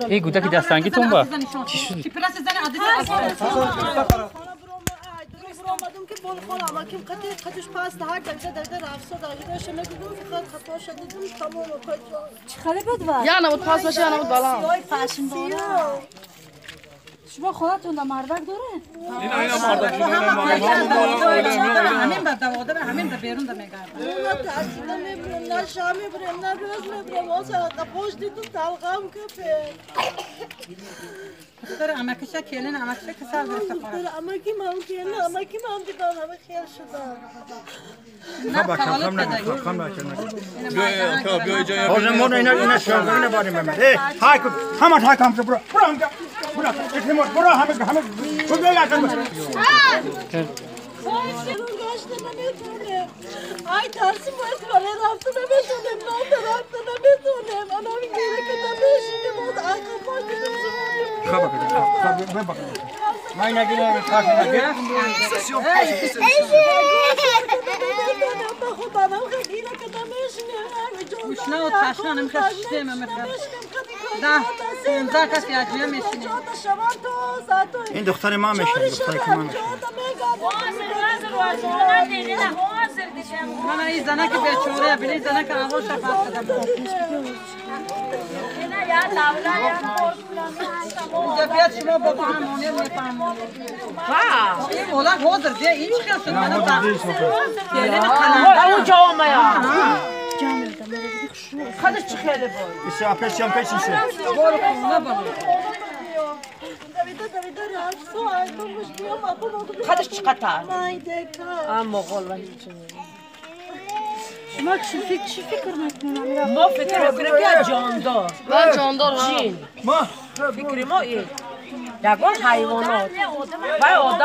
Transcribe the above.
ای گودکی دستانگیتون با چی شد؟ اومدم که بول خالم اما که قدش پاس هر در رفسه داشته شما دیدم فقط خطا شد دیدم تمام کجا چه خاله بود وا یا نبود پاس باشه یا نبود بالا فاشن بالا شما خودتون مردک داره اینا مردک همین بعد همین به بیرون میگردم نه تاسیدم میبرم نه شام میبرم نه روز میبرم واسه قپوش دیدم تلقام کپه داره اما که شکلن اما که کسر گرفته خورد اما کی ممکنه اما کی ممکنه همه خیال شدن بیا جای حاضر اینا شاگردان باریم من های کن همه کام برو برو همه تو بیا گشته نمیتونه ای ترسی باید بالا رفته نمیتونم نه رفته نمیتونم انا میگیره که نمیشینه بود آقا خب ما نگیریم کار نگیریم خدا نمیگیره که نمیشینه گوشنا و تشنا نمیخواد سیستم ده 15 کسی اجیه میشینه این دختر ما میشه دختر که ما میشه من این زنه که بیچاره بینی زنه که آقا شفاف دادم اینجا بیاد شما بابا همونی میفهمونی این مولا حاضر دیه این چی خیال شد منو اون جامعه خودش چه خیلی بود پیشم پیششه برو خونه برو خودش چقدر اما قول شما چی فکر میکنم ما فکر میکنم که جاندار من جاندار جین ما فکر ما این یگان حیوانات و آدم